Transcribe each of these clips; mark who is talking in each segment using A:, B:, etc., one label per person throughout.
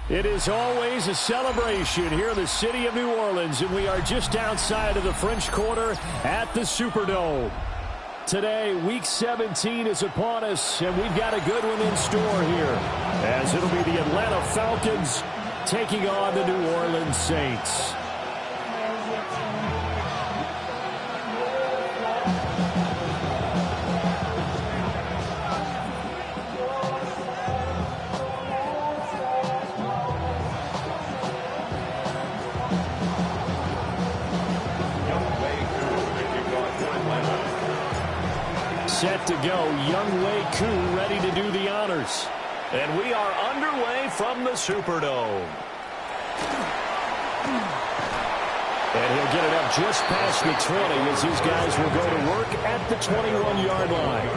A: It is always a celebration here in the city of New Orleans, and we are just outside of the French Quarter at the Superdome. Today, Week 17 is upon us, and we've got a good one in store here, as it'll be the Atlanta Falcons taking on the New Orleans Saints. Set to go, Young Wei Koo ready to do the honors. And we are underway from the Superdome. And he'll get it up just past the 20 as these guys will go to work at the 21-yard line.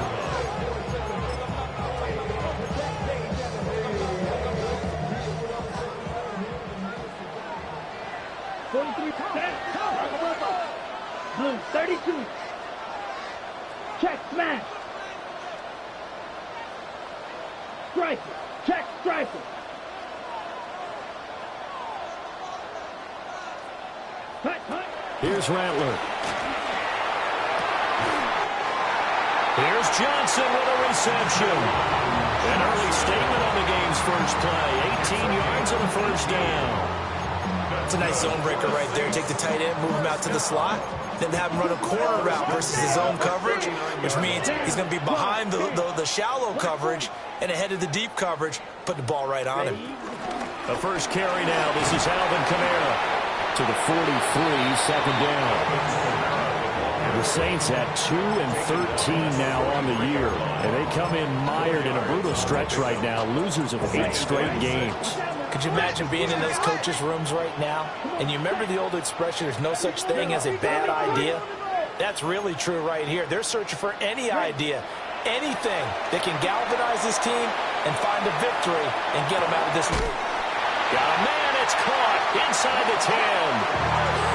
B: Blue 32. Check, smash. Striker. Check, striker. Hut.
A: Here's Rattler. Here's Johnson with a reception. An early statement on the game's first play. 18 yards and a first down.
C: It's a nice zone breaker right there. Take the tight end, move him out to the slot, then have him run a corner route versus his zone coverage, which means he's going to be behind the shallow coverage and ahead of the deep coverage, put the ball right on him.
A: The first carry now. This is Alvin Kamara to the 43, second down. The Saints at 2 and 13 now on the year, and they come in mired in a brutal stretch right now, losers of 8 straight games.
C: Could you imagine being in those coaches' rooms right now? And you remember the old expression, there's no such thing as a bad idea? That's really true right here. They're searching for any idea, anything that can galvanize this team and find a victory and get them out of this room.
A: Got a man, it's caught inside the 10.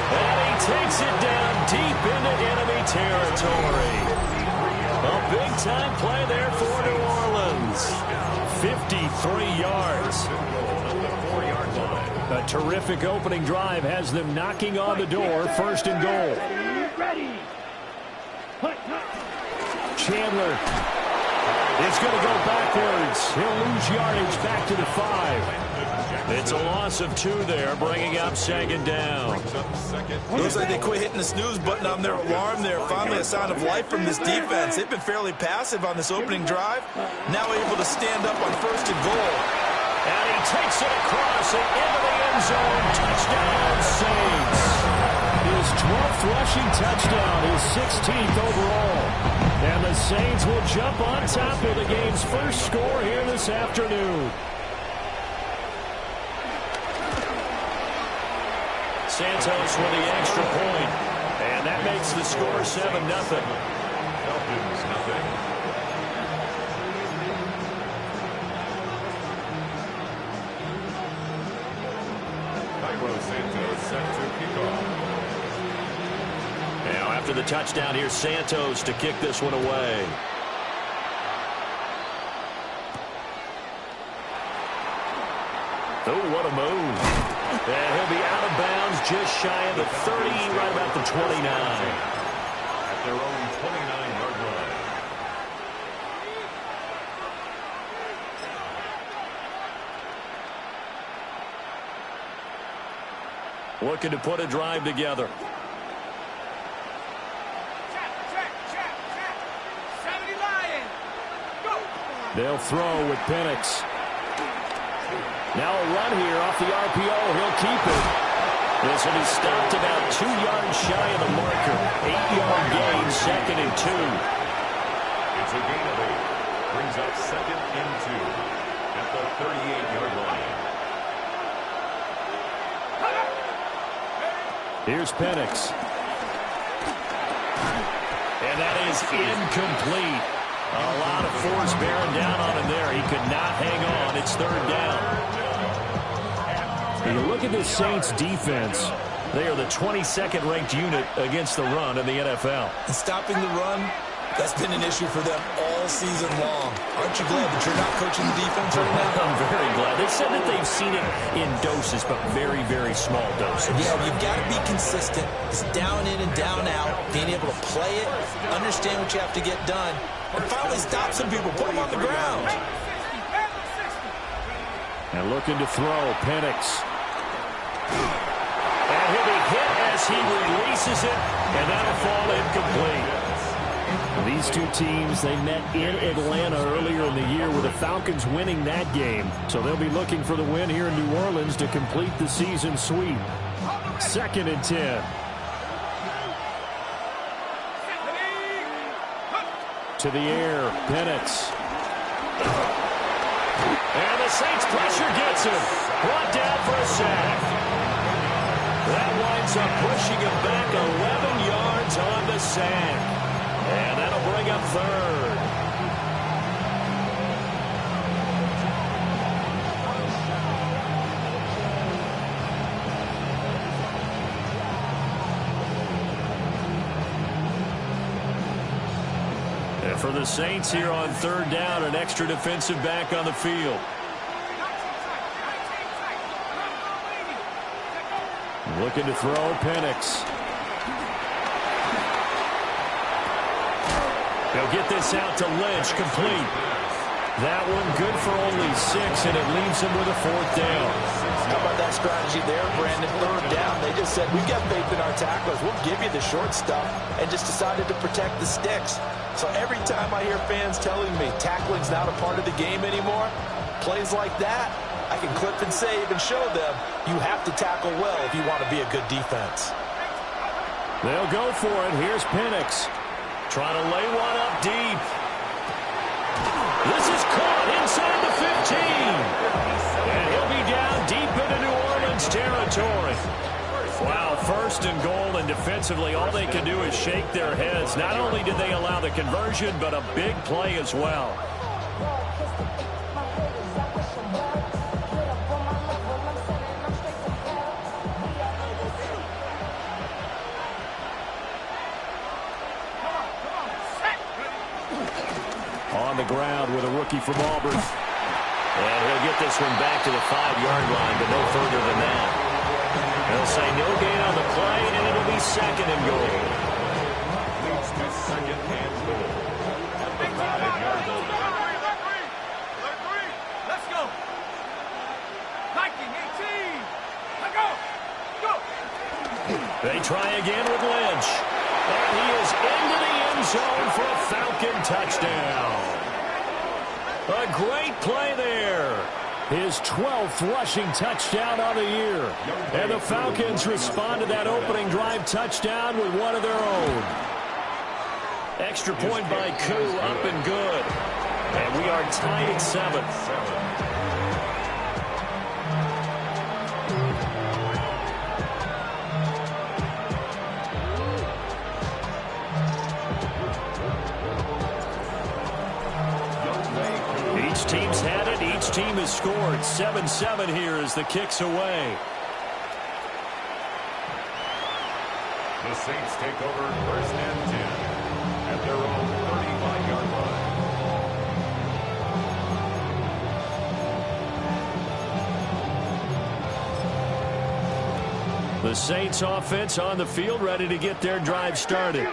A: And he takes it down deep into enemy territory. A big-time play there for New Orleans. 53 yards. A terrific opening drive has them knocking on the door, first and goal.
B: Ready.
A: Chandler is going to go backwards. He'll lose yardage back to the 5. It's a loss of 2 there, bringing up second down.
C: Looks like they quit hitting the snooze button on their alarm there. Finally a sign of life from this defense. They've been fairly passive on this opening drive. Now able to stand up on first and goal.
A: And he takes it across and into the end zone. Touchdown, Saints. His 12th rushing touchdown, his 16th overall. And the Saints will jump on top of the game's first score here this afternoon. Santos with the extra point. And that makes the score 7-0.
D: Falcons, nothing. Santos set to kick off.
A: Now after the touchdown, here's Santos to kick this one away. Oh, what a move. And he'll be out of bounds just shy of the 30, right about the 29.
D: At their own 29-yard line.
A: Looking to put a drive together. They'll throw with Penix. Now a run here off the RPO. He'll keep it. This will be stopped about 2 yards shy of the marker. 8-yard gain, second and 2.
D: It's a gain of 8. Brings up second and 2 at the 38-yard line.
A: Here's Penix. And that is incomplete. A lot of force bearing down on him there. He could not hang on. It's third down. You look at this Saints defense. They are the 22nd ranked unit against the run in the NFL.
C: And stopping the run, that's been an issue for them all all season long. Aren't you glad that you're not coaching the defense right now?
A: I'm very glad. They said that they've seen it in doses, but very, very small doses.
C: Yeah, you've got to be consistent. It's down in and down out. Being able to play it, understand what you have to get done, and finally stop some people, put them on the ground.
A: And looking to throw, Penix. And he'll be hit as he releases it, and that'll fall incomplete. These two teams, they met in Atlanta earlier in the year with the Falcons winning that game. So they'll be looking for the win here in New Orleans to complete the season sweep. 2nd and 10. To the air, Penix. And the Saints pressure gets him. Brought down for a sack. That winds up pushing him back 11 yards on the sack. And that'll bring up 3rd. And for the Saints here on 3rd down, an extra defensive back on the field. Looking to throw, Penix. They'll get this out to Lynch, complete. That one good for only 6, and it leaves him with a 4th down.
C: How about that strategy there, Brandon? 3rd down. They just said, we've got faith in our tacklers. We'll give you the short stuff, and just decided to protect the sticks. So every time I hear fans telling me tackling's not a part of the game anymore, plays like that, I can clip and save and show them you have to tackle well if you want to be a good defense.
A: They'll go for it. Here's Penix. Trying to lay one up deep. This is caught inside the 15. And he'll be down deep into New Orleans territory. Wow, 1st and goal, and defensively all they can do is shake their heads. Not only did they allow the conversion, but a big play as well. On the ground with a rookie from Auburn. And he'll get this one back to the 5-yard line, but no further than that. They'll say no gain on the play, and it'll be 2nd and goal.
D: Leads to 2nd and goal at the 5-yard line.
B: Let's go. Viking 18. Let's go. Go.
A: They try again with Lynch. And he is into the end zone for a Falcon touchdown. A great play there. His 12th rushing touchdown of the year. And the Falcons respond to that opening drive touchdown with one of their own. Extra point by Koo, up and good. And we are tied at 7. Each team's had it. Each team has scored. 7-7 here as the kick's away.
D: The Saints take over 1st and 10 at their own 35-yard line.
A: The Saints offense on the field, ready to get their drive started.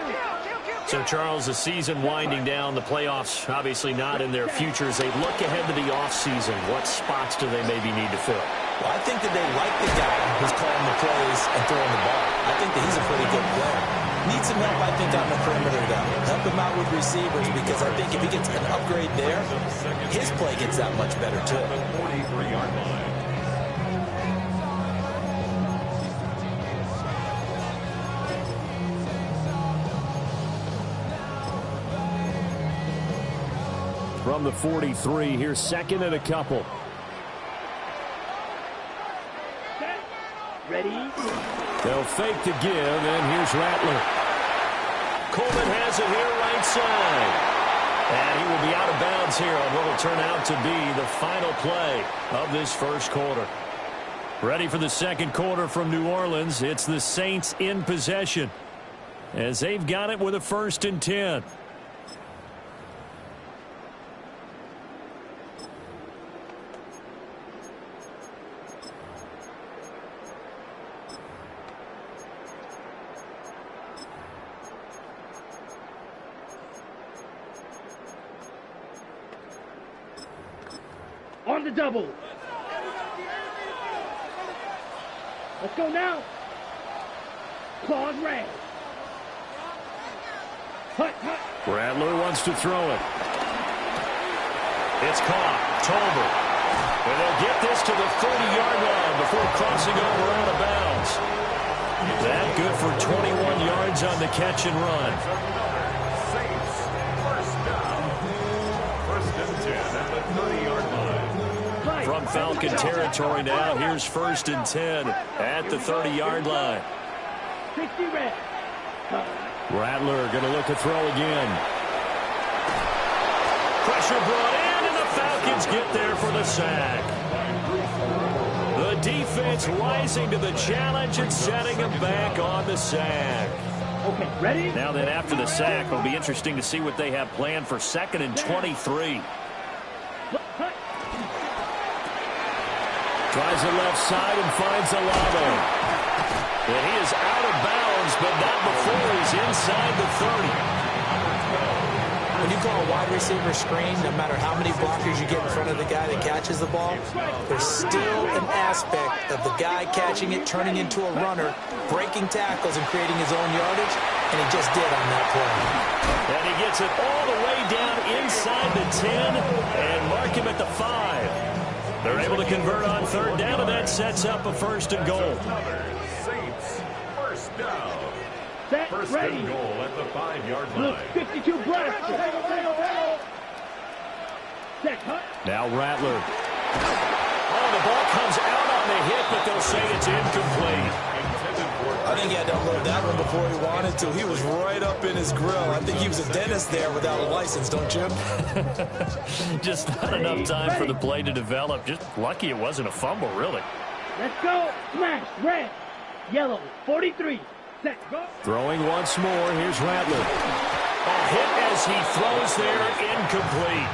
A: So, Charles, the season winding down, the playoffs obviously not in their future. As they look ahead to the offseason, what spots do they maybe need to fill?
C: Well, I think that they like the guy who's calling the plays and throwing the ball. I think that he's a pretty good player. Needs some help, I think, on the perimeter, though. Help him out with receivers, because I think if he gets an upgrade there, his play gets that much better, too.
D: 43-yard line.
A: From the 43, here's 2nd and a couple.
B: Ready?
A: They'll fake the give, and here's Rattler. Coleman has it here right side. And he will be out of bounds here on what will turn out to be the final play of this 1st quarter. Ready for the 2nd quarter from New Orleans. It's the Saints in possession as they've got it with a 1st and 10.
E: On the double. Let's go now. Claws red. Hut, hut.
A: Rattler wants to throw it. It's caught. Tolbert. And they'll get this to the 30-yard line before crossing over out of bounds. That good for 21 yards on the catch and run.
D: Saints, first down. First and 10 at the 30-yard line.
A: From Falcon territory now, here's first and 10 at the 30-yard line.
E: 60 red.
A: Rattler going to look to throw again. Pressure brought in, and the Falcons get there for the sack. The defense rising to the challenge and setting them back on the sack.
E: Okay, ready?
A: Now then, after the sack, it'll be interesting to see what they have planned for 2nd and 23. Tries the left side and finds Alavo. And he is out of bounds, but not before he's inside the 30.
C: When you call a wide receiver screen, no matter how many blockers you get in front of the guy that catches the ball, there's still an aspect of the guy catching it, turning into a runner, breaking tackles and creating his own yardage, and he just did on that play.
A: And he gets it all the way down inside the 10 and mark him at the 5. They're able to convert on 3rd down, and that sets up a 1st and goal.
D: Saints, first down.
E: Set,
D: First
E: ready.
D: and goal at the 5-yard
E: Look,
D: line.
E: 52 blaster. Set, hut.
A: Now Rattler. Oh, the ball comes out on the hit, but they'll say it's incomplete.
C: I think he had to unload that one before he wanted to. He was right up in his grill. I think he was a dentist there without a license, don't you?
A: Just not enough time for the play to develop. Just lucky it wasn't a fumble, really.
E: Let's go. Smash, red. Yellow, 43. Set, go.
A: Throwing once more. Here's Rattler. A hit as he throws there, incomplete.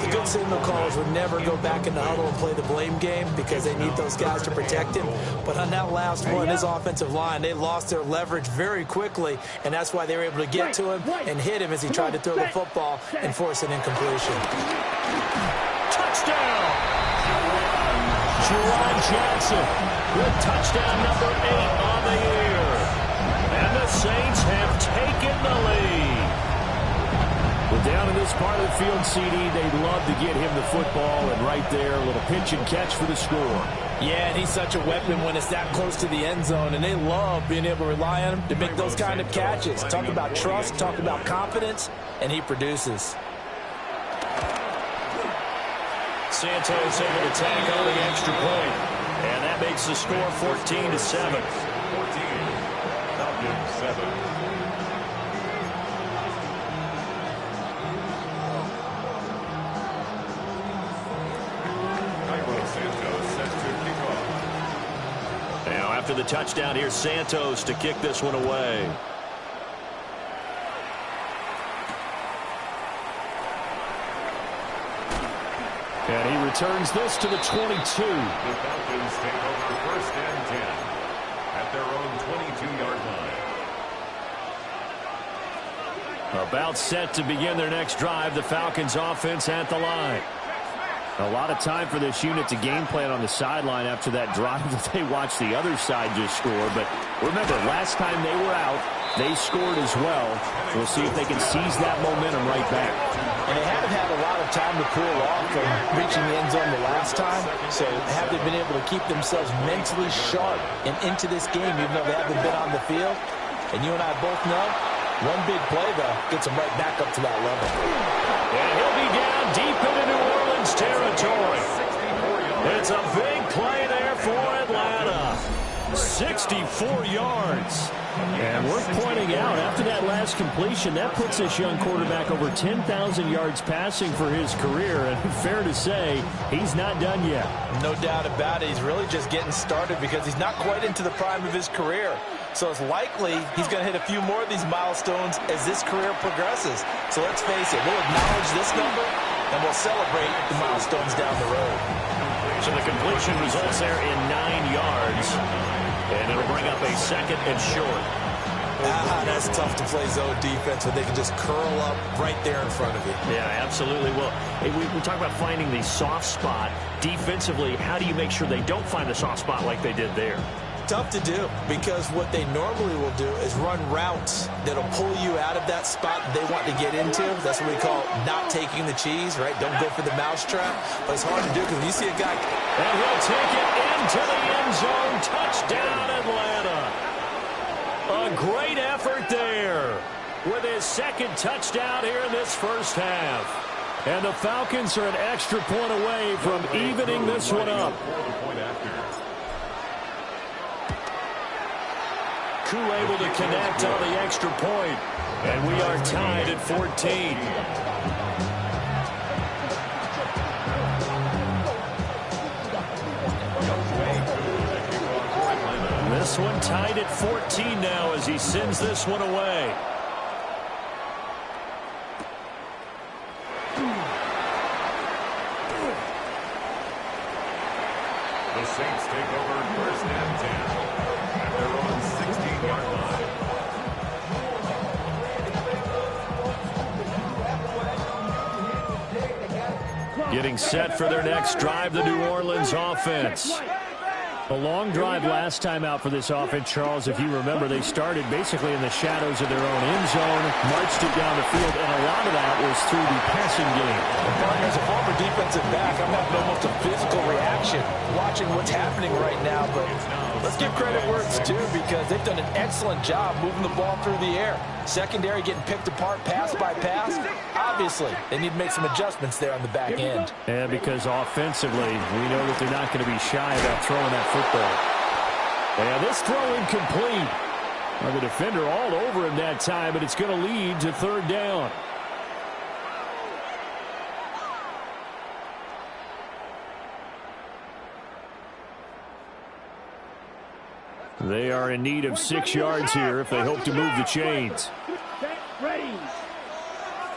C: The good signal callers would never go back in the huddle and play the blame game because they need those guys to protect him. But on that last one, his offensive line, they lost their leverage very quickly, and that's why they were able to get to him and hit him as he tried to throw the football and force an incompletion.
A: Touchdown! Juwan Johnson with touchdown number 8 on the year. And the Saints have taken the lead. Well, down in this part of the field, CD, they'd love to get him the football, and right there, a little pitch and catch for the score.
C: Yeah, and he's such a weapon when it's that close to the end zone, and they love being able to rely on him to make those kind of catches. Talk about trust, talk about confidence, and he produces.
A: Santos able to tag on the extra point, and that makes the score 14-7.
D: 14, Falcons 7.
A: Now after the touchdown, here's Santos to kick this one away. And he returns this to the 22.
D: The Falcons take over first and 10 at their own 22-yard line.
A: About set to begin their next drive, the Falcons offense at the line. A lot of time for this unit to game plan on the sideline after that drive that they watched the other side just score. But remember, last time they were out, they scored as well. We'll see if they can seize that momentum right back.
C: And they haven't had a lot of time to cool off from reaching the end zone the last time. So have they been able to keep themselves mentally sharp and into this game, even though they haven't been on the field? And you and I both know, one big play, though, gets them right back up to that level.
A: And he'll be down deep into New Orleans territory. It's a big play there for Atlanta. 64 yards. And worth pointing out, after that last completion, that puts this young quarterback over 10,000 yards passing for his career. And fair to say, he's not done yet.
C: No doubt about it. He's really just getting started because he's not quite into the prime of his career. So it's likely he's going to hit a few more of these milestones as this career progresses. So let's face it, we'll acknowledge this number and we'll celebrate the milestones down the road.
A: So the completion results there in 9 yards. And it'll bring up a 2nd and short.
C: That's tough to play zone defense when they can just curl up right there in front of you.
A: Yeah, absolutely. Well, hey, we talk about finding the soft spot. Defensively, how do you make sure they don't find the soft spot like they did there?
C: Tough to do, because what they normally will do is run routes that'll pull you out of that spot they want to get into. That's what we call not taking the cheese, right? Don't go for the mousetrap. But it's hard to do because when you see a guy...
A: And he'll take it into the end zone. Touchdown, Atlanta. A great effort there with his second touchdown here in this first half. And the Falcons are an extra point away from evening this one up. Koo able to connect on the extra point. And we are tied at 14. This one tied at 14 now as he sends this one away.
D: The Saints take over first and 10 at their own 16-yard line.
A: Getting set for their next drive, the New Orleans offense. A long drive last time out for this offense, Charles. If you remember, they started basically in the shadows of their own end zone, marched it down the field, and a lot of that was through the passing game.
C: As a former defensive back, I'm having almost a physical reaction watching what's happening right now. But let's give credit where it's due, because they've done an excellent job moving the ball through the air. Secondary getting picked apart pass by pass. Obviously, they need to make some adjustments there on the back end.
A: Yeah, because offensively, we know that they're not going to be shy about throwing that football. And this throw incomplete. Well, the defender all over him that time, but it's going to lead to third down. They are in need of 6 yards here if they hope to move the chains.
E: Ready.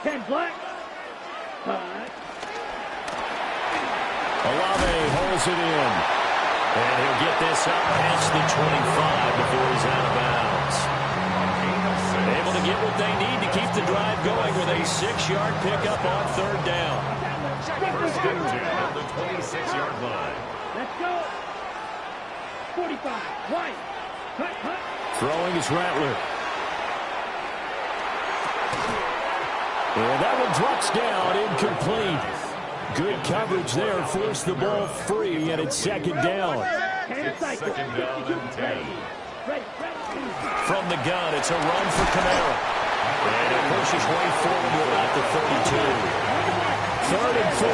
E: 10 black.
A: Olave holds it in. And he'll get this up past the 25 before he's out of bounds. Able to get what they need to keep the drive going with a 6-yard pickup on third down.
D: First and 10 at the 26-yard line.
E: Let's go. 45. White. Hut.
A: Throwing is Rattler. And that one drops down, incomplete. Good coverage there, forced the ball free, and it's second down.
D: It's second down and 10.
A: From the gun, it's a run for Kamara. And it pushes way forward to about the 32. Third and 4.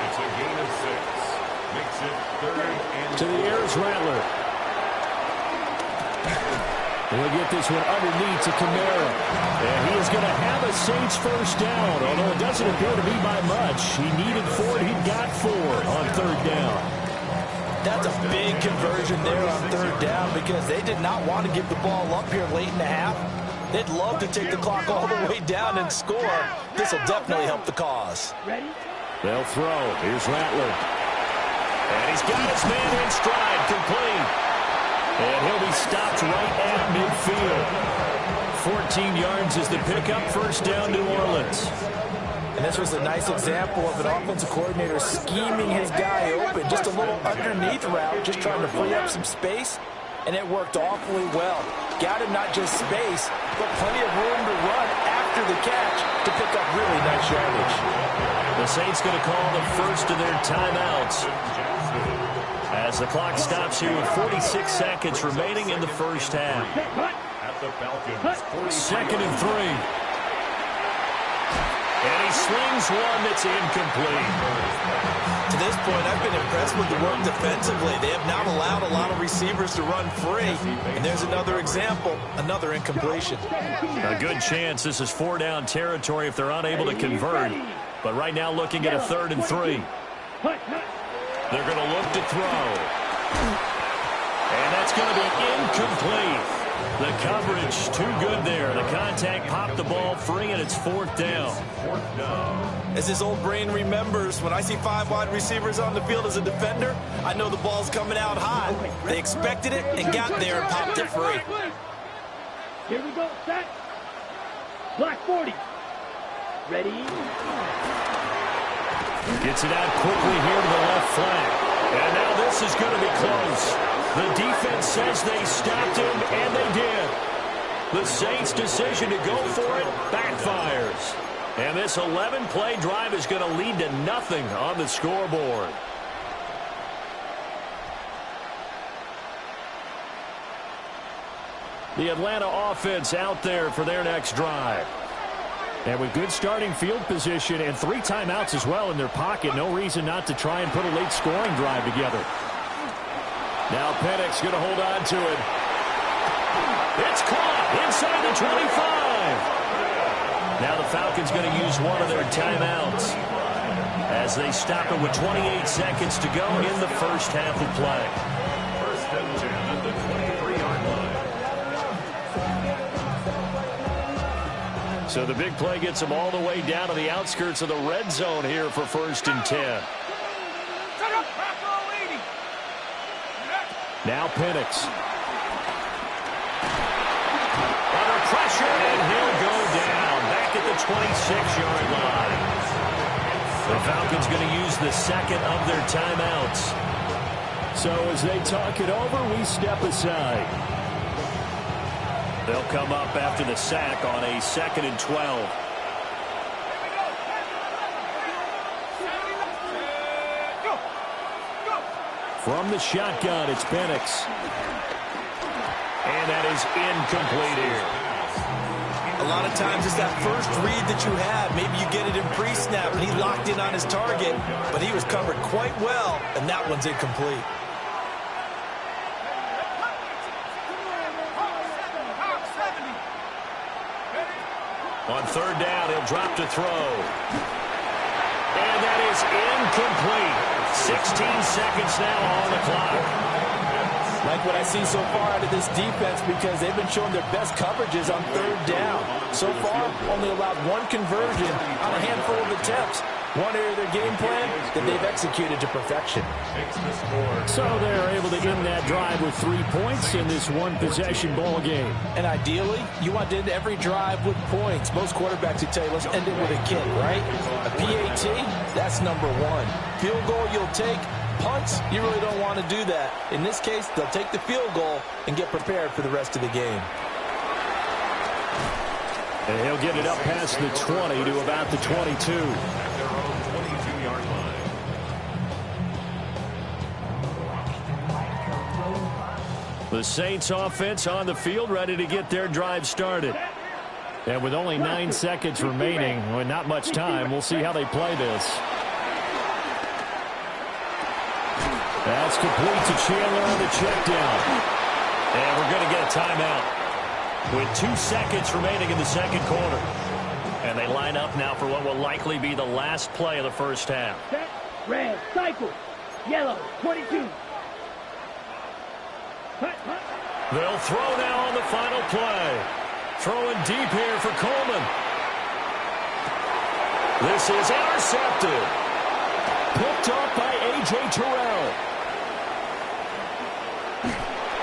D: It's a gain of 6. Makes it third and
A: To the air is Rattler. He'll get this one underneath to Kamara. And he is going to have a Saints first down, although it doesn't appear to be by much. He needed 4, he got 4 on third down.
C: That's a big conversion there on third down, because they did not want to give the ball up here late in the half. They'd love to take the clock all the way down and score. This will definitely help the cause.
A: They'll throw. Here's Rattler. And he's got his man in stride, complete. And he'll be stopped right at midfield. 14 yards is the pickup, first down, New Orleans.
C: And this was a nice example of an offensive coordinator scheming his guy open. Just a little underneath route, just trying to free up some space. And it worked awfully well. Got him not just space, but plenty of room to run after the catch to pick up really nice yardage.
A: The Saints going to call the first of their timeouts as the clock stops here with 46 seconds remaining in the first half.
D: at the Falcons.
A: Second and 3. And he slings one that's incomplete.
C: To this point, I've been impressed with the work defensively. They have not allowed a lot of receivers to run free. And there's another example, another incompletion.
A: A good chance this is 4-down territory if they're unable to convert. But right now looking at a 3rd and 3. They're going to look to throw. And that's going to be incomplete. The coverage too good there. The contact popped the ball free, and it's 4th down.
C: As his old brain remembers, when I see 5 wide receivers on the field as a defender, I know the ball's coming out hot. They expected it and got there and popped it free.
E: Here we go, set. Black 40. Ready?
A: Gets it out quickly here to the left flank. And now this is going to be close. The defense says they stopped him, and they did. The Saints' decision to go for it backfires. And this 11-play drive is going to lead to nothing on the scoreboard. The Atlanta offense out there for their next drive. And with good starting field position and 3 timeouts as well in their pocket, no reason not to try and put a late scoring drive together. Now Penix going to hold on to it. It's caught inside the 25. Now the Falcons going to use one of their timeouts as they stop it with 28 seconds to go in the first half of play.
D: 1st and 10 at the 23-yard line.
A: So the big play gets them all the way down to the outskirts of the red zone here for 1st and 10. Now Penix. Under pressure, and he'll go down. Back at the 26-yard line. The Falcons going to use the second of their timeouts. So as they talk it over, we step aside. They'll come up after the sack on a 2nd and 12. From the shotgun, it's Penix. And that is incomplete here.
C: A lot of times it's that first read that you have. Maybe you get it in pre-snap, and he locked in on his target, but he was covered quite well, and that one's incomplete.
A: On 3rd down, he'll drop to throw. And that is incomplete. 16 seconds now on the clock.
C: Like what I see so far out of this defense, because they've been showing their best coverages on 3rd down. So far, only allowed 1 conversion on a handful of attempts. One area of their game plan that they've executed to perfection.
A: So they're able to end that drive with 3 points in this one-possession ball game.
C: And ideally, you want to end every drive with points. Most quarterbacks would tell you, let's end it with a kick, right? A PAT, that's number 1. Field goal you'll take. Punts, you really don't want to do that. In this case, they'll take the field goal and get prepared for the rest of the game.
A: And he'll get it up past the 20 to about the 22.
D: At their own 22-yard line.
A: The Saints offense on the field, ready to get their drive started. And with only 9 seconds remaining, with not much time, we'll see how they play this. That's complete to Chandler on the check down. And we're going to get a timeout with 2 seconds remaining in the 2nd quarter. And they line up now for what will likely be the last play of the first half.
E: Set, red, cycle, yellow, 22. Hut, hut.
A: They'll throw now on the final play. Throwing deep here for Coleman. This is intercepted. Picked up by A.J. Terrell.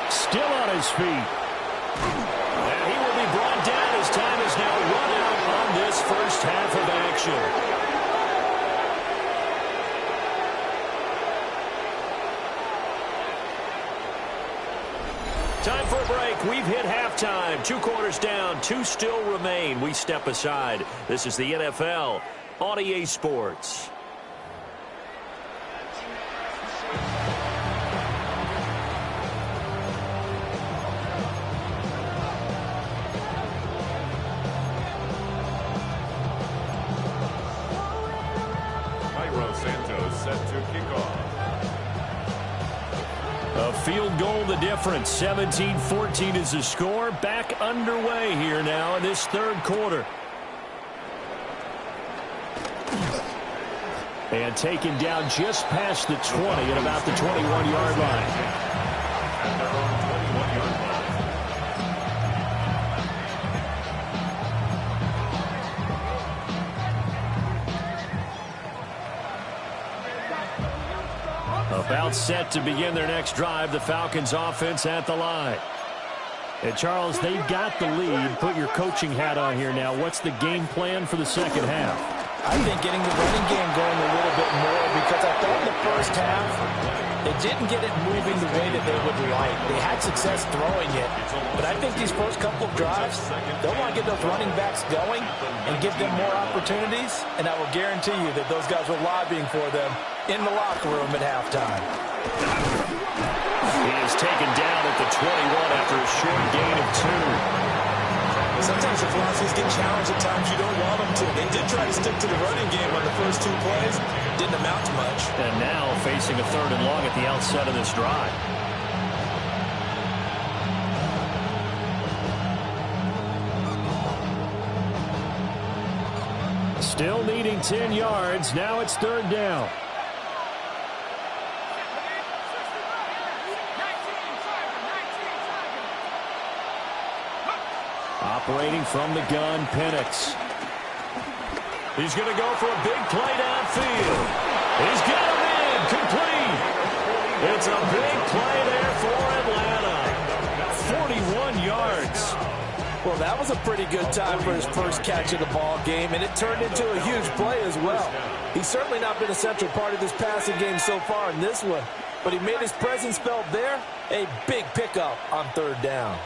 A: Still on his feet. And he will be brought down as time is now run out on this first half of action. Time for a break. We've hit halftime. 2 quarters down, 2 still remain. We step aside. This is the NFL on EA Sports.
D: Set to kick off.
A: A field goal the difference. 17-14 is the score. Back underway here now in this 3rd quarter. And taken down just past the 20 at about the 21-yard line.
D: At their own 21-yard line.
A: About set to begin their next drive, the Falcons offense at the line. And Charles, they've got the lead. Put your coaching hat on here now. What's the game plan for the second half?
C: I think getting the running game going a little bit more, because I thought in the first half they didn't get it moving the way that they would like. They had success throwing it, but I think these first couple of drives, they'll want to get those running backs going and give them more opportunities, and I will guarantee you that those guys were lobbying for them in the locker room at halftime.
A: He is taken down at the 21 after a short gain of 2.
C: Sometimes your philosophies get challenged at times you don't want them to. They did try to stick to the running game on the first 2 plays. Didn't amount to much.
A: And now facing a 3rd and long at the outset of this drive. Still needing 10 yards. Now it's 3rd down. Operating from the gun, Penix. He's going to go for a big play downfield. He's got him in, complete. It's a big play there for Atlanta. 41 yards.
C: Well, that was a pretty good time for his first catch of the ball game, and it turned into a huge play as well. He's certainly not been a central part of this passing game so far in this one, but he made his presence felt there. A big pickup on 3rd down.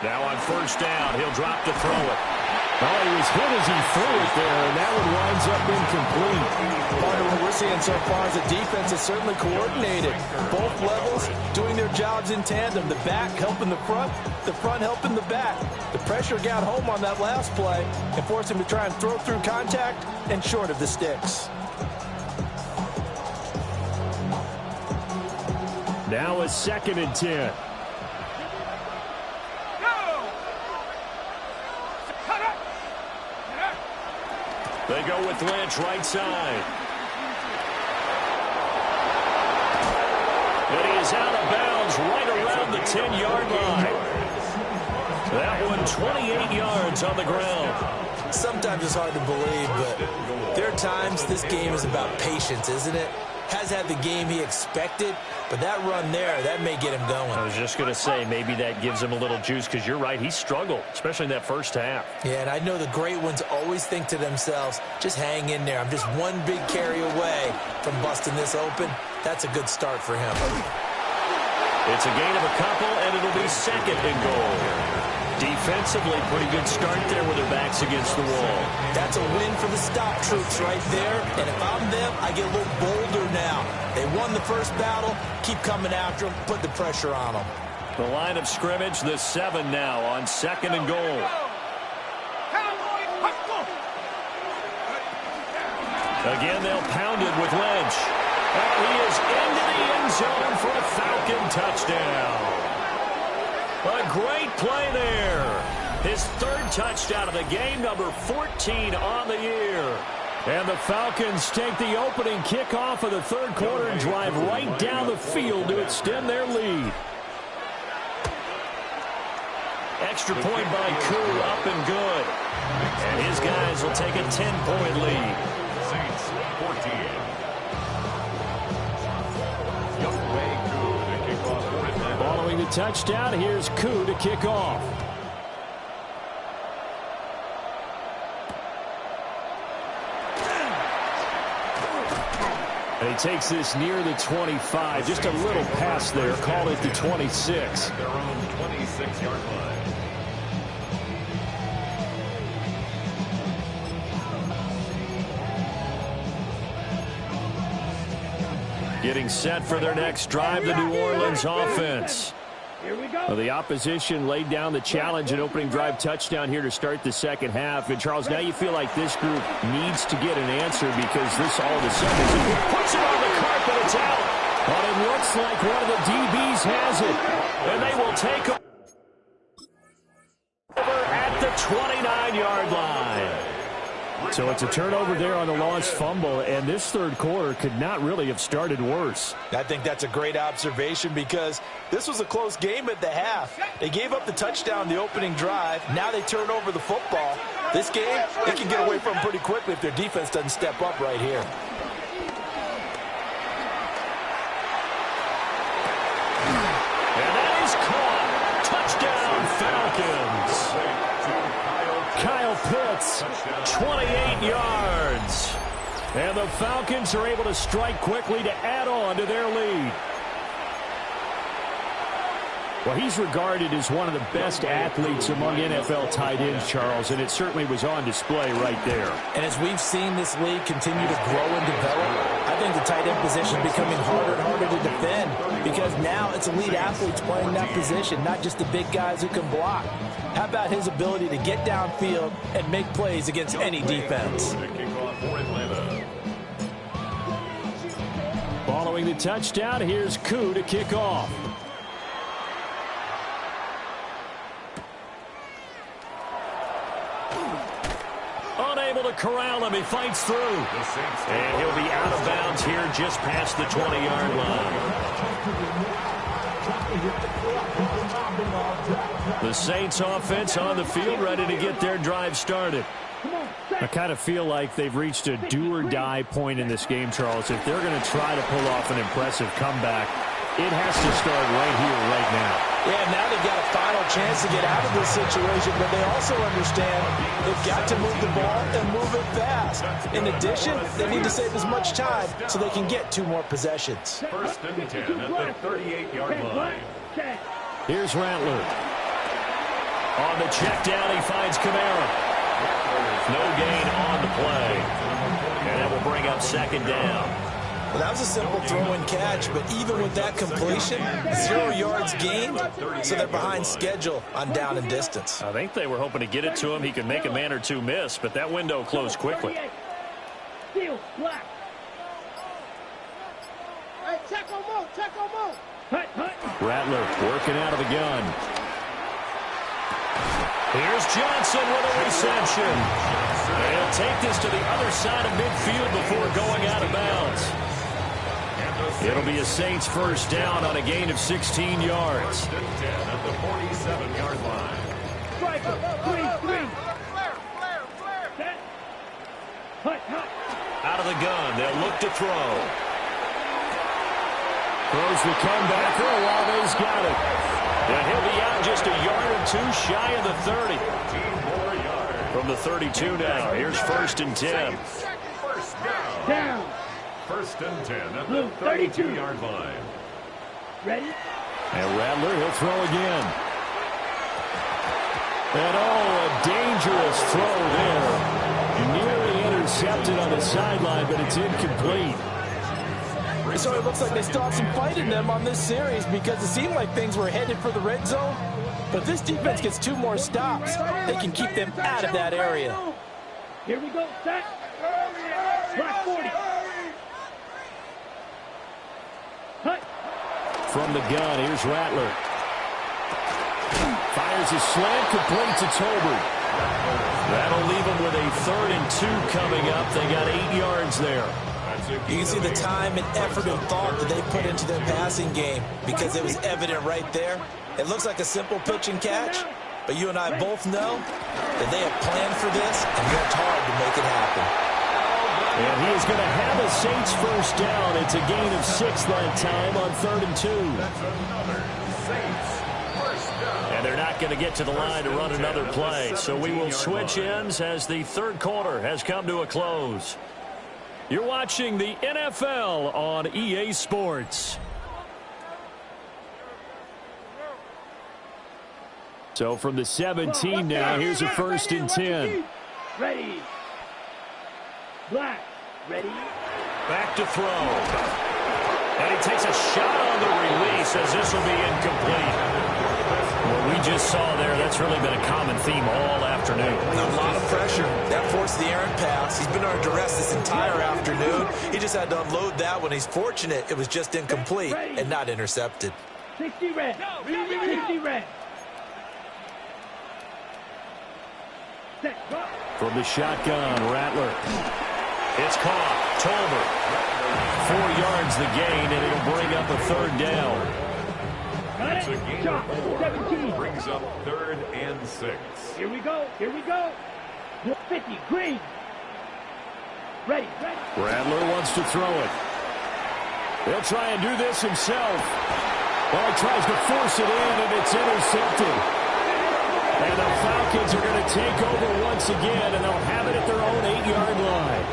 A: Now on 1st down, he'll drop to throw it. Oh, he was hit as he threw it there, and that one winds up incomplete.
C: Part of what we're seeing so far is the defense is certainly coordinated. Both levels doing their jobs in tandem. The back helping the front helping the back. The pressure got home on that last play and forced him to try and throw through contact and short of the sticks.
A: Now a 2nd and 10. They go with Lynch right side. And he is out of bounds right around the 10-yard line. That one 28 yards on the ground.
C: Sometimes it's hard to believe, but there are times this game is about patience, isn't it? Has had the game he expected, but that run there, that may get him going.
A: I was just going to say, maybe that gives him a little juice, because you're right, he struggled, especially in that first half.
C: Yeah, and I know the great ones always think to themselves, just hang in there. I'm just one big carry away from busting this open. That's a good start for him.
A: It's a gain of a couple, and it'll be 2nd and goal. Defensively, pretty good start there with their backs against the wall.
C: That's a win for the stop troops right there. And if I'm them, I get a little bolder now. They won the first battle. Keep coming after them. Put the pressure on them.
A: The line of scrimmage, the 7 now on 2nd and goal. Again, they'll pound it with Lynch. And he is into the end zone for a Falcon touchdown. A great play there. His 3rd touchdown of the game, number 14 on the year. And the Falcons take the opening kickoff of the 3rd quarter and drive right down the field to extend their lead. Extra point by Koo, up and good. And his guys will take a 10-point lead.
D: Saints 14.
A: Following the touchdown, here's Koo to kick off. And he takes this near the 25. Just a little pass there. Call it the 26.
D: Their own 26-yard line.
A: Getting set for their next drive, the New Orleans offense.
E: Here we go.
A: Well, the opposition laid down the challenge and opening drive touchdown here to start the second half. And, Charles, now you feel like this group needs to get an answer, because this all of a sudden puts it on the carpet. It's out. But it looks like one of the DBs has it. And they will take over at the 29-yard line. So it's a turnover there on the lost fumble, and this 3rd quarter could not really have started worse.
C: I think that's a great observation, because this was a close game at the half. They gave up the touchdown the opening drive. Now they turn over the football. This game, they can get away from pretty quickly if their defense doesn't step up right here.
A: And that is caught. Touchdown, Falcons. Kyle Pitts, 28 yards. And the Falcons are able to strike quickly to add on to their lead. Well, he's regarded as one of the best athletes among NFL tight ends, Charles, and it certainly was on display right there.
C: And as we've seen this league continue to grow and develop, I think the tight end position is becoming harder and harder to defend because now it's elite athletes playing that position, not just the big guys who can block. How about his ability to get downfield and make plays against any defense?
A: Following the touchdown, here's Koo to kick off. Unable to corral him. He fights through. And he'll be out of bounds here just past the 20-yard line. The Saints offense on the field ready to get their drive started. I kind of feel like they've reached a do-or-die point in this game, Charles. If they're going to try to pull off an impressive comeback, it has to start right here, right now.
C: Yeah, now they've got a final chance to get out of this situation, but they also understand they've got to move the ball and move it fast. In addition, they need to save as much time so they can get 2 more possessions.
D: First and 10 at the 38-yard line.
A: Here's Rattler. On the check down, he finds Kamara. No gain on the play. And that will bring up second down.
C: Well, that was a simple throw and catch, but even with that completion, 0 yards gained, so they're behind schedule on down and distance.
A: I think they were hoping to get it to him. He could make a man or two miss, but that window closed quickly.
E: Steal, black. Hey, check on Mo, check on Mo. Hut, hut.
A: Rattler working out of the gun. Here's Johnson with a reception. They'll take this to the other side of midfield before going out of bounds. It'll be a Saints first down on a gain of 16 yards.
D: First and 10 at the 47-yard line.
E: Strike, 3-3. Set. Hut, hut.
A: Out of the gun, they'll look to throw. Throws the comeback. Olave's got it. And he'll be out just a yard or 2 shy of the 30.
D: 15 more yards.
A: From the 32 now, here's first and 10.
D: First down.
E: Down.
D: First and 10 at the 32-yard line.
E: Ready?
A: And Rattler, he'll throw again. And oh, a dangerous throw there. Nearly intercepted on the sideline, but it's incomplete.
C: So it looks like they still have some fight in them on this series because it seemed like things were headed for the red zone. But if this defense gets 2 more stops, they can keep them out of that area.
E: Here we go, set. Black 40. Hut.
A: From the gun, here's Rattler. Fires a slant, complete to Tolbert. That'll leave them with a 3rd and 2 coming up. They got 8 yards there.
C: You can see the time and effort and thought that they put into their passing game because it was evident right there. It looks like a simple pitch and catch, but you and I both know that they have planned for this and worked hard to make it happen.
A: And he is going to have a Saints first down. It's a gain of 6 that time on 3rd and 2.
D: That's another Saints first down.
A: And they're not going to get to the line to run another play. So we will switch ends as the 3rd quarter has come to a close. You're watching the NFL on EA Sports. So from the 17 now, here's a first and 10.
E: Ready. Black. Ready.
A: Back to throw. And he takes a shot on the release as this will be incomplete. What we just saw there, that's really been a common theme all afternoon.
C: A lot of pressure. That forced the errant pass. He's been under duress this entire afternoon. He just had to unload that one. He's fortunate it was just incomplete and not intercepted.
E: 60 red. 60 red. Set. Go.
A: From the shotgun, Rattler. It's caught. Tolbert. 4 yards the gain, and it'll bring up a 3rd down.
E: Got
D: It's a
E: it.
D: gain
E: Shot.
D: of 4.
E: 17.
D: Brings up 3rd and 6.
E: Here we go. Here we go. 50, green. Ready.
A: Rattler wants to throw it. He'll try and do this himself. Well, he tries to force it in, and it's intercepted. And the Falcons are going to take over once again, and they'll have it at their own 8-yard line.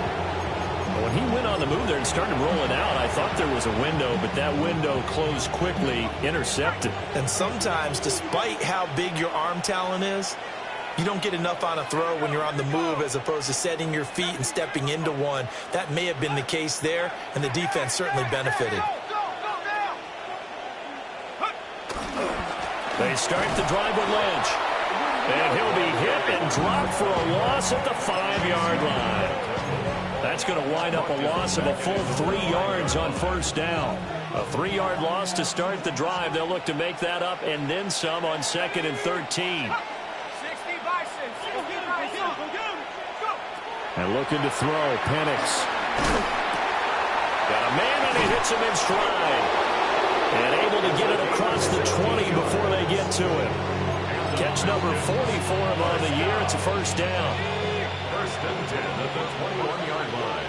F: When he went on the move there and started rolling out, I thought there was a window, but that window closed quickly, intercepted.
C: And sometimes, despite how big your arm talent is, you don't get enough on a throw when you're on the move as opposed to setting your feet and stepping into one. That may have been the case there, and the defense certainly benefited.
F: They start the drive with Lynch. And he'll be hit and dropped for a loss at the 5-yard line. That's going to wind up a loss of a full 3 yards on first down. A 3-yard loss to start the drive. They'll look to make that up and then some on 2nd and 13.
A: And looking to throw, Penix.
F: Got a man, and he hits him in stride. And able to get it across the 20 before they get to him. Catch number 44 on the year. It's a first down.
D: First and 10 at the 21-yard line.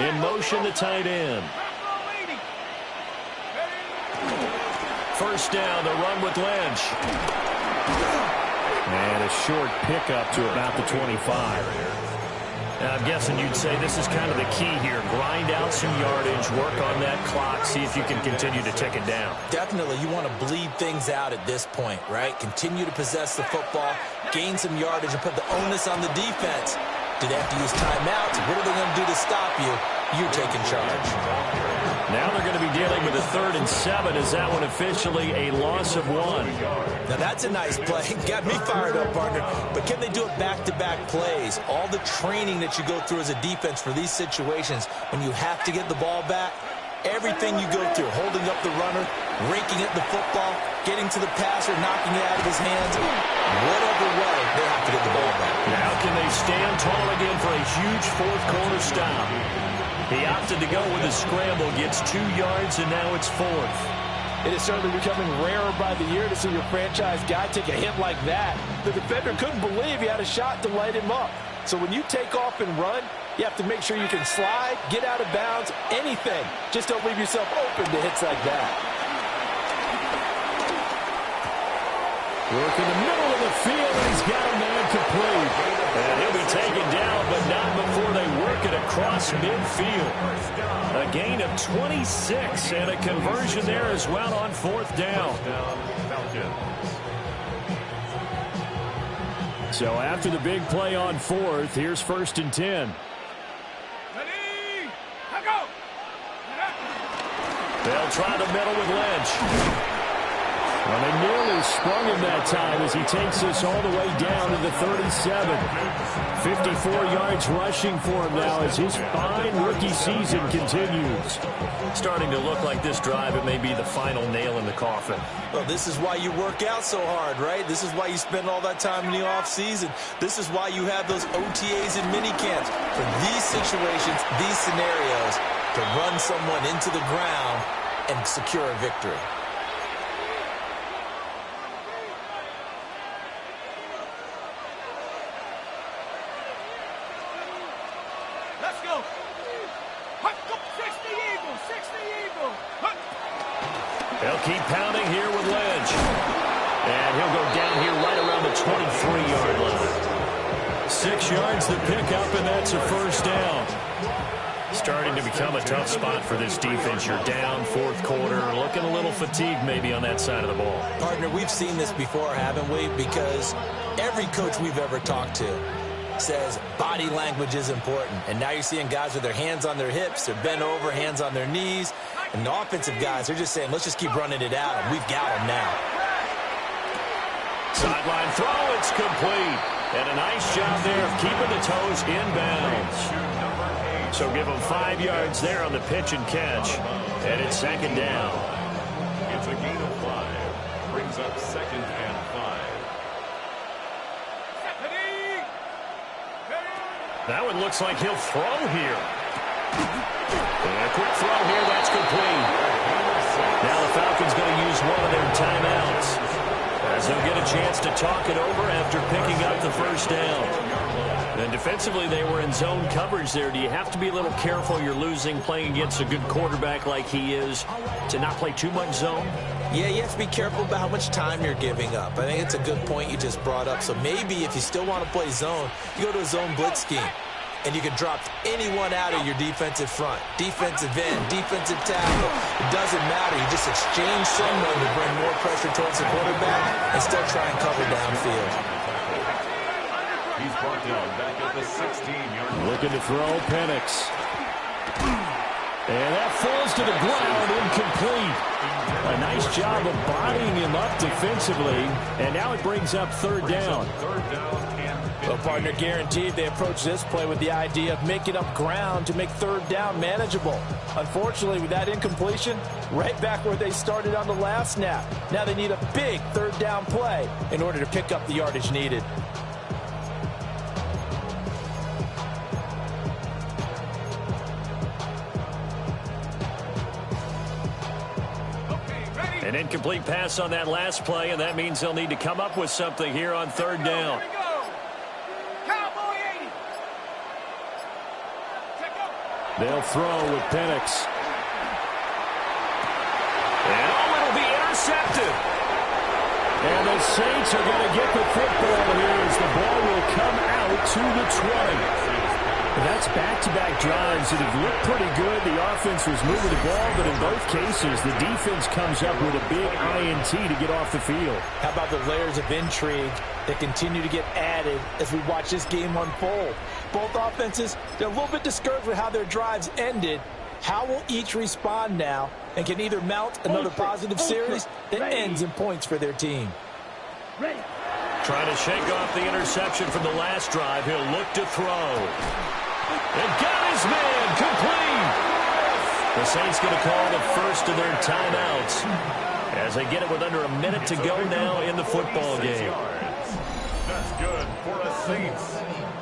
A: In motion, the tight end.
F: First down, the run with Lynch.
A: And a short pickup to about the 25.
F: I'm guessing you'd say this is kind of the key here. Grind out some yardage, work on that clock, see if you can continue to tick it down.
C: Definitely, you want to bleed things out at this point, right? Continue to possess the football, gain some yardage, and put the onus on the defense. Do they have to use timeouts? What are they going to do to stop you? You're taking charge.
A: Now they're going to be dealing with a 3rd and 7. Is that one officially a loss of 1?
C: Now that's a nice play. Got me fired up, partner. But can they do it back-to-back plays? All the training that you go through as a defense for these situations, when you have to get the ball back, everything you go through, holding up the runner, raking at the football, getting to the passer, knocking it out of his hands, whatever way, they have to get the ball back.
F: Now can they stand tall again for a huge fourth-quarter stop? He opted to go with a scramble, gets 2 yards, and now it's 4th.
G: It is certainly becoming rarer by the year to see your franchise guy take a hit like that. The defender couldn't believe he had a shot to light him up. So when you take off and run, you have to make sure you can slide, get out of bounds, anything. Just don't leave yourself open to hits like that.
A: Work in the middle of the field, and he's got a man complete.
F: And he'll be taken down, but not before they work it across midfield. A gain of 26 and a conversion there as well on 4th down.
A: So after the big play on 4th, here's 1st and 10.
F: They'll try the middle with Lynch.
A: Well, they nearly sprung him that time as he takes us all the way down to the 37. 54 yards rushing for him now as his fine rookie season continues.
F: Starting to look like this drive, it may be the final nail in the coffin.
C: Well, this is why you work out so hard, right? This is why you spend all that time in the offseason. This is why you have those OTAs and mini camps. For these situations, these scenarios, to run someone into the ground and secure a victory.
B: Let's go. 60 Eagles, 60 Eagles.
F: They'll keep pounding here with Lynch. And he'll go down here right around the 23-yard line.
A: 6 yards to pick up, and that's a first down.
F: Starting to become a tough spot for this defense. You're down 4th quarter, looking a little fatigued maybe on that side of the ball.
C: Partner, we've seen this before, haven't we? Because every coach we've ever talked to says body language is important. And now you're seeing guys with their hands on their hips, they're bent over, hands on their knees. And the offensive guys, they're just saying, let's just keep running it out, and we've got them now.
F: Sideline throw, it's complete. And a nice job there of keeping the toes inbounds. So give them 5 yards there on the pitch and catch. And it's 2nd down.
D: It's a gain of 5. Brings up 2nd and 5.
F: That one looks like he'll throw here. And a quick throw here, that's complete. Now the Falcons going to use one of their timeouts. As they'll get a chance to talk it over after picking up the first down. And defensively, they were in zone coverage there. Do you have to be a little careful you're losing playing against a good quarterback like he is to not play too much zone?
C: Yeah, you have to be careful about how much time you're giving up. I think it's a good point you just brought up. So maybe if you still want to play zone, you go to a zone blitz scheme. And you can drop anyone out of your defensive front. Defensive end, defensive tackle. It doesn't matter. You just exchange someone to bring more pressure towards the quarterback and still try and cover downfield.
D: He's brought down back at the 16-yard line.
A: Looking to throw, Penix. And that falls to the ground, incomplete. A nice job of bodying him up defensively. And now it brings up third down.
G: Well, partner, guaranteed they approach this play with the idea of making up ground to make third down manageable. Unfortunately, with that incompletion, right back where they started on the last snap. Now they need a big third down play in order to pick up the yardage needed.
F: An incomplete pass on that last play, and that means they'll need to come up with something here on third down.
A: They'll throw with Penix.
F: And it'll be intercepted.
A: And the Saints are going to get the football here as the ball will come out to the 20. And that's back-to-back drives that have looked pretty good. The offense was moving the ball, but in both cases, the defense comes up with a big INT to get off the field.
G: How about the layers of intrigue that continue to get added as we watch this game unfold? Both offenses, they're a little bit discouraged with how their drives ended. How will each respond now and can either mount another positive series that ends in points for their team?
E: Ready.
F: Trying to shake off the interception from the last drive. He'll look to throw. And got his man complete. The Saints going to call the first of their timeouts as they get it with under a minute to go now in the football game.
D: That's good for a Saints.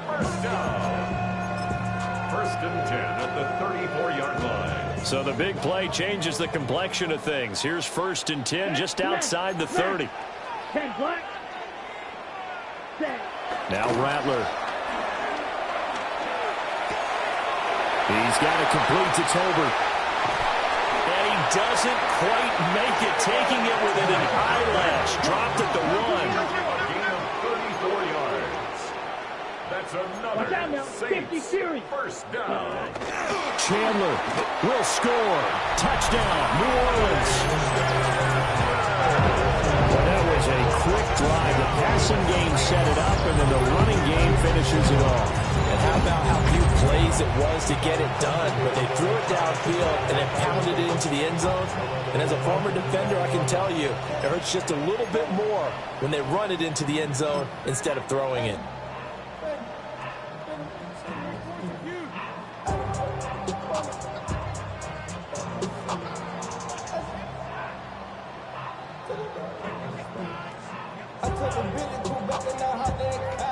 D: First down. First and 10 at the 34-yard line.
F: So the big play changes the complexion of things. Here's first and 10 just outside the 30.
E: 10 black.
A: Now Rattler. He's got it complete to Tolbert.
F: And he doesn't quite make it, taking it within an eyelash. Dropped at the 1.
D: A gain of 34 yards. That's another Saints first down.
A: Chandler will score. Touchdown, New Orleans. Well, that was a quick drive. The passing game set it up, and then the running game finishes it off.
G: And how about how few plays it was to get it done, but they threw it downfield and then pounded it into the end zone. And as a former defender, I can tell you, it hurts just a little bit more when they run it into the end zone instead of throwing it.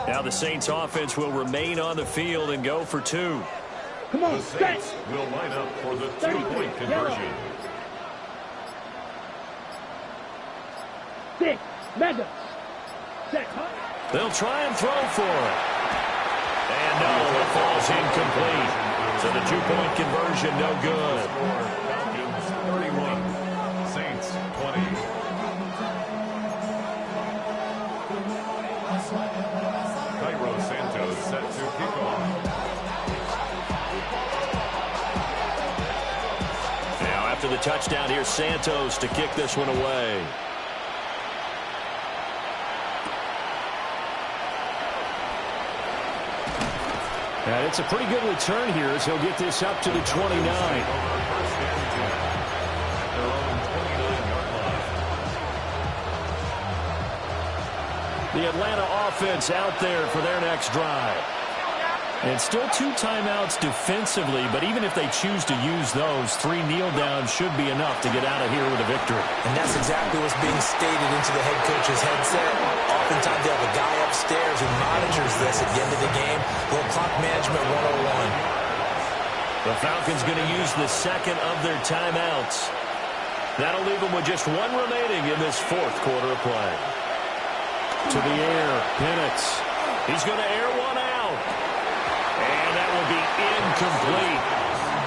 F: Now the Saints offense will remain on the field and go for 2.
E: Come on,
D: The Saints will line up for the 2-point conversion.
E: 6. Mega. Set.
F: They'll try and throw for it. And no, it falls incomplete. So the 2-point conversion no good.
D: Falcons 31, Saints 20. Santos set to kick off.
F: Now after the touchdown, here's Santos to kick this one away.
A: And it's a pretty good return here as he'll get this up to the 29. The Atlanta offense out there for their next drive. And still 2 timeouts defensively, but even if they choose to use those, 3 kneel downs should be enough to get out of here with a victory.
C: And that's exactly what's being stated into the head coach's headset. Oftentimes they have a guy upstairs who monitors this at the end of the game. A little clock management 101.
F: The Falcons going to use the second of their timeouts. That'll leave them with just 1 remaining in this fourth quarter of play.
A: To the air, Penix. He's going to air one out. And that will be incomplete.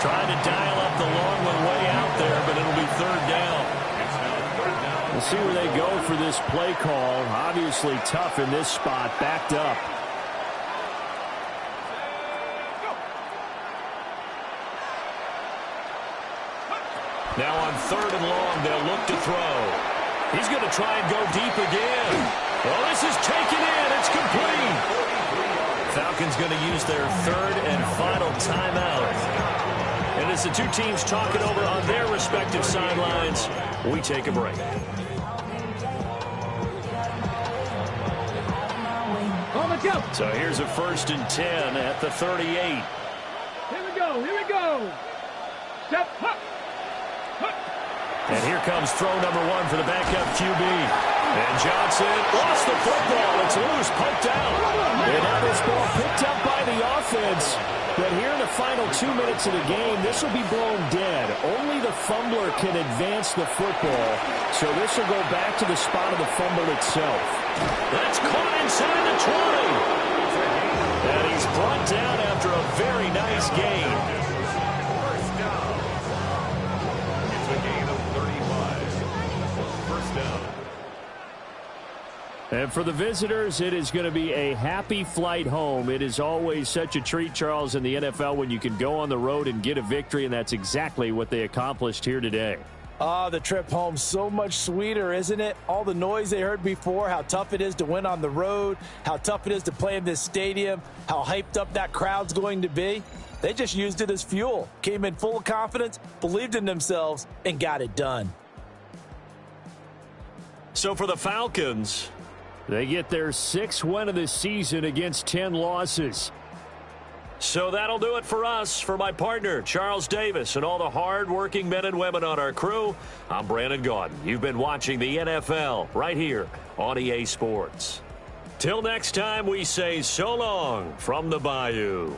A: Trying to dial up the long one way out there, but it'll be third down. We'll see where they go for this play call. Obviously tough in this spot, backed up. Now on third and long, they'll look to throw. He's going to try and go deep again. Well, this is taken in. It's complete. Falcons going to use their third and final timeout. And as the two teams talk it over on their respective sidelines, we take a break. So here's a 1st and 10 at the 38.
E: Here we go. Step, hop.
A: And here comes throw number 1 for the backup QB. And Johnson lost the football. It's loose, poked out. And now this ball picked up by the offense. But here in the final 2 minutes of the game, this will be blown dead. Only the fumbler can advance the football. So this will go back to the spot of the fumble itself. That's caught inside the 20. And he's brought down after a very nice gain.
D: First down. It's a gain of 35. First down.
A: And for the visitors, it is going to be a happy flight home. It is always such a treat, Charles, in the NFL when you can go on the road and get a victory, and that's exactly what they accomplished here today.
G: The trip home, so much sweeter, isn't it? All the noise they heard before, how tough it is to win on the road, how tough it is to play in this stadium, how hyped up that crowd's going to be. They just used it as fuel, came in full of confidence, believed in themselves, and got it done.
A: So for the Falcons, they get their 6th win of the season against 10 losses. So that'll do it for us. For my partner, Charles Davis, and all the hard-working men and women on our crew, I'm Brandon Gaudin. You've been watching the NFL right here on EA Sports. Till next time, we say so long from the Bayou.